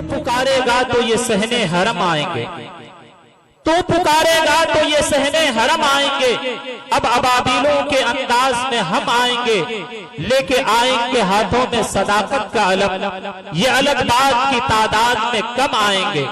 پکارے گا تو یہ صحنے حرم آئیں گے، تو پکارے گا تو یہ صحنے حرم آئیں گے۔ اب ابابیلوں کے انداز میں ہم آئیں گے، لے کے آئیں گے ہاتھوں میں صداقت کا علم، یہ الگ بات کی تعداد میں کم آئیں گے۔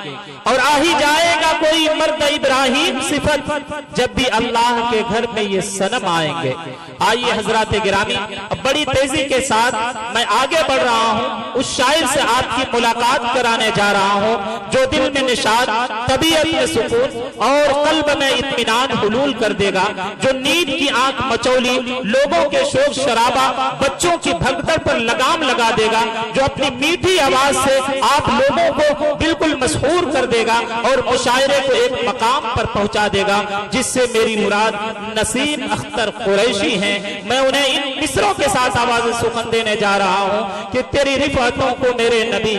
اور آ ہی جائے گا کوئی مرد ابراہیم صفت، جب بھی اللہ کے گھر میں یہ صنم آئیں گے۔ آئیے حضرات گرامی، اب بڑی تیزی کے ساتھ میں آگے بڑھ رہا ہوں، اس شاعر سے آپ کی ملاقات کرانے جا رہا ہوں جو دل میں نشاط، طبیعت میں سکون اور قلب میں اطمینان حلول کر دے گا، جو نیند کی آنکھ مچولی لوگوں کے شور شرابہ بچوں کی بھگدڑ پر لگام لگا دے گا، جو اپنی میٹھی آواز سے آپ لوگوں کو بالکل مسحور کر دے گا اور مشاعرے کو ایک مقام پر پہنچا دے گا جس سے میری مراد نسیم اختر قریشی ہیں۔ میں انہیں ان مصروں کے ساتھ آواز سخن دینے جا رہا ہوں کہ تیری رفعتوں کو میرے نبی،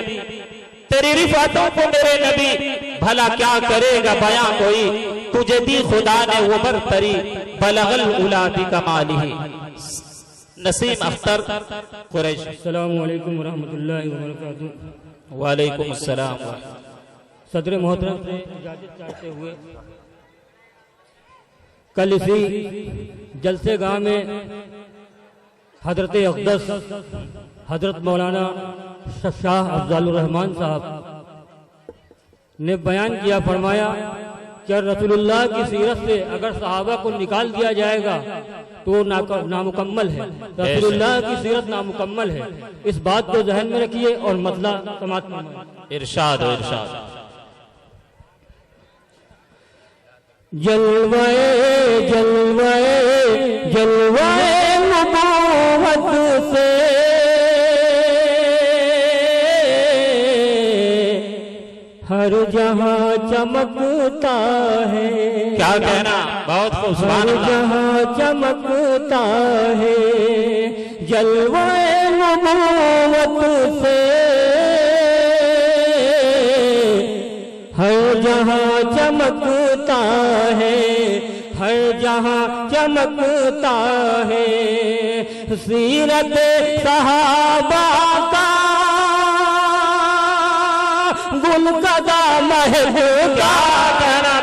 تیری رفعتوں کو میرے نبی، بھلا کیا کرے گا بیاں کوئی، تجھے دی خدا نے وہ برتری، بلغ العلا بکمالہ۔ نسیم اختر قریشی۔ السلام علیکم ورحمۃ اللہ وبرکاتہ۔ وعلیکم السلام۔ صدر محترم سے اجازت چاہتے ہوئے کل اسی جلسے گاہ میں حضرت اقدس حضرت مولانا شاہ افضل الرحمان صاحب نے بیان کیا، فرمایا کہ رسول اللہ کی سیرت سے اگر صحابہ کو نکال دیا جائے گا تو وہ نامکمل ہے، رسول اللہ کی سیرت نامکمل ہے۔ اس بات کو ذہن میں رکھیے اور مسئلہ سماعت فرمائیے۔ ارشاد و ارشاد۔ جلوے جلوے جلوے نبوت سے ہر جہاں چمکتا ہے، کیا کہنا، بہت خوب، سبحان ہر اللہ۔ جہاں چمکتا ہے، جلوے نبوت سے ہر جہاں چمکتا ہے، ہر جہاں چمکتا ہے۔ سیرت صحابہ کا گل قدا محبوبہ،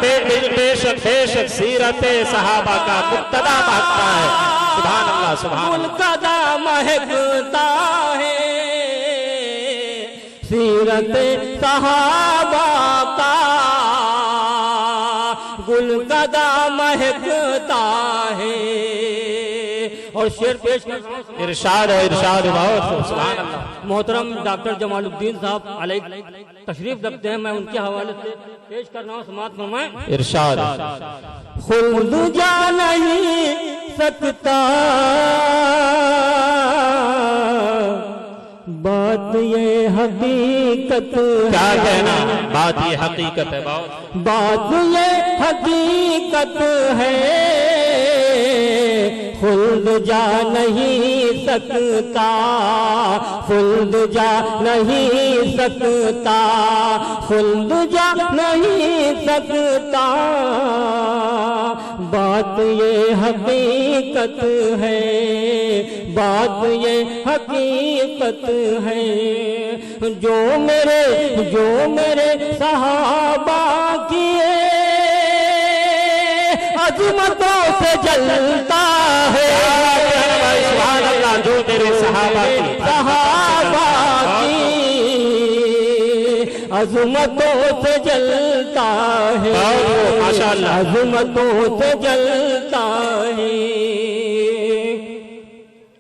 بے شک سیرت صحابہ کا مقتدا مہکتا ہے۔ سبحان اللہ، سبحان گل اللہ۔ قدا مہکتا ہے، سیرت صحابہ کا گل قدا مہکتا ہے۔ اور شعر پیش کرتا ہوں، ارشاد ہے، ارشاد، بہت خوب، سبحان اللہ۔ محترم ڈاکٹر جمال الدین صاحب علیہ تشریف رکھتے ہیں، میں ان کے حوالے سے پیش کر رہا ہوں، سماعت فرمائیں۔ ارشاد۔ خود جا نہیں سکتا بات یہ حقیقت کیا ہے، کہنا، بات یہ حقیقت ہے، بہت۔ بات یہ حقیقت ہے، خلد جا نہیں سکتا، خلد جا نہیں سکتا، خلد جا نہیں سکتا، بات یہ حقیقت ہے، بات یہ حقیقت ہے۔ جو میرے صحابہ کیے عظمتوں سے جلتا ہے، سبحان اللہ، جو میرے صحابہ کی عظمتوں سے جلتا ہے، ماشاءاللہ، عظمتوں سے جلتا ہے۔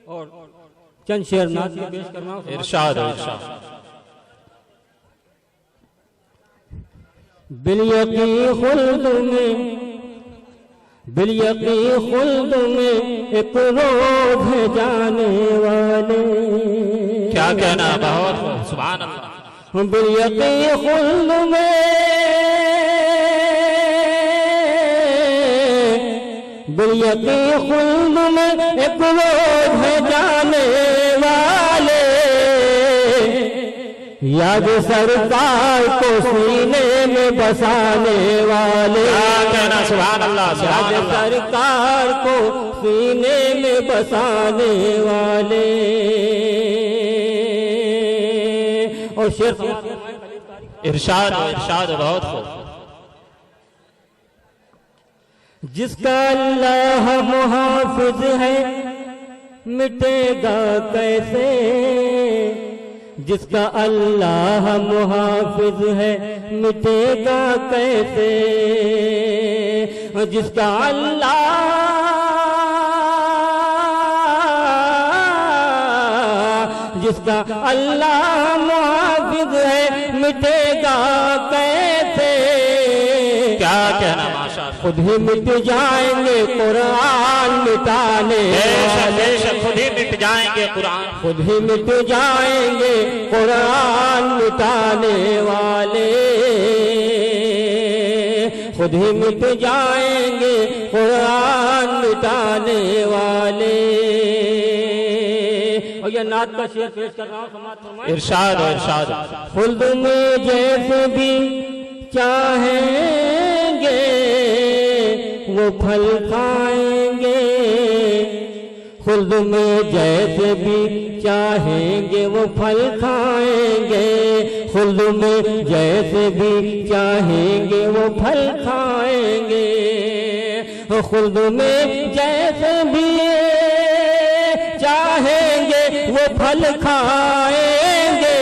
اور چند شعر نعت کے پیش کرنا، ارشاد، ارشاد۔ بالیقین خلد میں، بالیقین خلد میں ایک روز ہے جانے والے، کیا کہنا، بہت خوب، سبحان اللہ۔ بالیقین خلد میں، بالیقین خلد میں ایک روز ہے جانے والے، یاد سرکار کو سینے میں بسانے والے، کیا کہنا، سبحان اللہ، سبحان یاد اللہ۔ سرکار کو سینے میں بسانے والے۔ اور شعر ارشاد و ارشاد بہت خوب. جس کا اللہ محافظ ہے مٹے گا کیسے، جس کا اللہ محافظ ہے مٹے گا کیسے، جس کا اللہ محافظ ہے مٹے گا کیسے. کیا کہنا ماشاء اللہ. خود ہی مٹ جائیں گے قرآن مٹانے بے شک خود ہی مٹ جائیں گے قرآن. خود ہی مٹ جائیں گے قرآن مٹانے والے، خود ہی مٹ جائیں گے قرآن مٹانے والے. اور یہ نعت کا شعر پیش کر رہا ہوں، سماعت فرمائیں. ارشاد و ارشاد. خلد میں جیسے بھی چاہیں گے وہ پھل کھائیں گے، خلد میں جیسے بھی چاہیں گے وہ پھل کھائیں گے، خلد میں جیسے بھی چاہیں گے وہ پھل کھائیں گے، خلد میں جیسے بھی چاہیں گے وہ پھل کھائیں گے.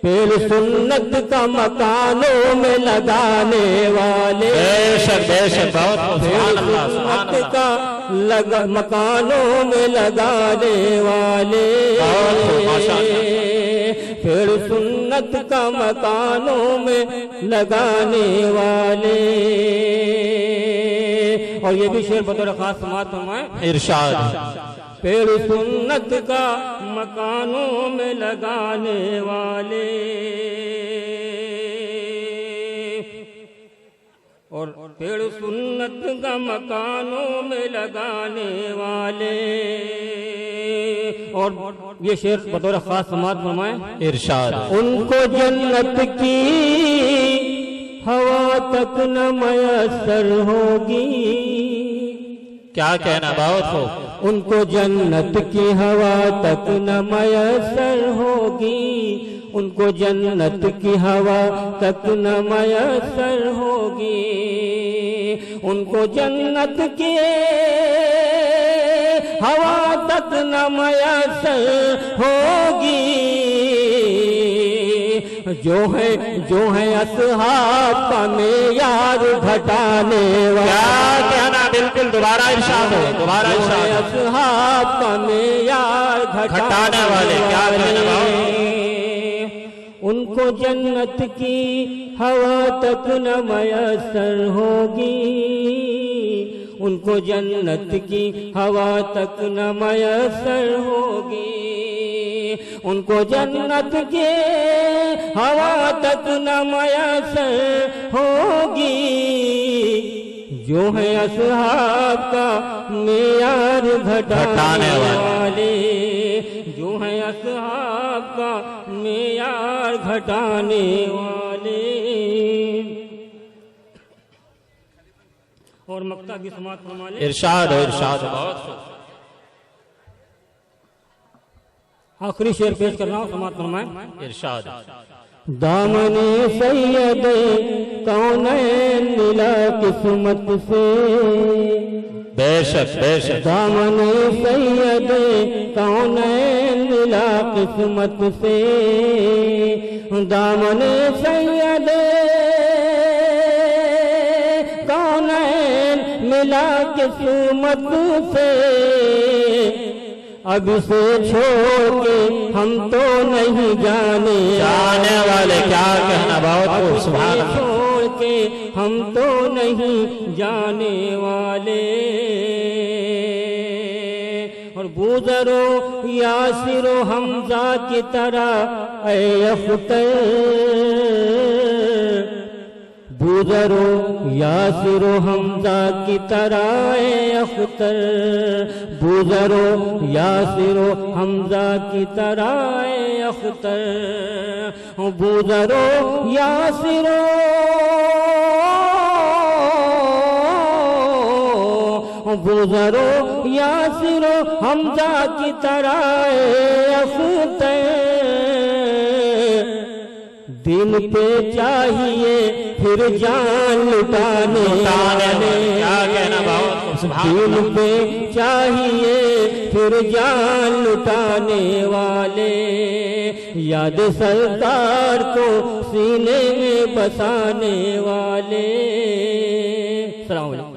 پیڑ سنت کا مکانوں میں لگانے والے، بے شک بہت سبحان اللہ سبحان سنت کا مکانوں میں لگانے والے، پیڑ سنت کا مکانوں میں لگانے والے. اور یہ بھی شعر بطور خاص سماعت فرمائیں. ارشاد. پیڑ سنت کا مکانوں میں لگانے والے، اور پیڑ سنت کا مکانوں میں لگانے والے. اور یہ شعر بطور خاص سماعت فرمائیں. ارشاد. ان کو جنت کی ہوا تک نہ میسر ہوگی. کیا کہنا بہت خوب. ان کو جنت کی ہوا تک نہ میسر ہوگی، ان کو جنت کی ہوا تک نہ میسر ہوگی، ان کو جنت کی ہوا تک نہ میسر ہوگی. جو ہے اصحاب کا معیار گھٹانے والا. کیا کہنا. بالکل دوبارہ ارشاد ہے. دوبارہ ارشاد. اصحاب کا معیار گھٹانے والے. کیا کہنا. ان کو جنت کی ہوا تک نہ میسر ہوگی، ان کو جنت کی ہوا تک نہ میسر ہوگی، ان کو جنت کی ہوا تک نہ میسر ہوگی. جو ہے اصحاب کا معیار گھٹانے والے، جو ہے اصحاب کا معیار گھٹانے والے. اور مقطع بھی سماعت فرما لیں. ارشاد و ارشاد. آخری شعر پیش کر رہا ہوں، سماعت فرمائیں. ارشاد. دامن سید کونین ملا قسمت سے، بے شک بے شک. دامن سید کونین ملا قسمت سے، دامن سید کونین ملا قسمت سے. اب سے چھوڑ کے ہم تو نہیں جانے والے. کیا کہنا بہت خوب. سبحان اللہ. چھوڑ کے ہم تو نہیں جانے والے. اور بوزرو یاسر و حمزہ کی طرح اے اختر، بوزرو یاسر و حمزہ کی طرح اے اختر، بوزرو یاسر و حمزہ کی طرح اے اختر، بوزرو یاسر بوزرو یاسر و حمزہ کی طرح اے اختر. دین پہ چاہیے پھر جان لٹانے والے، دین پہ چاہیے پھر جان لٹانے والے، یاد سرکار کو سینے میں بسانے والے۔ السلام علیکم۔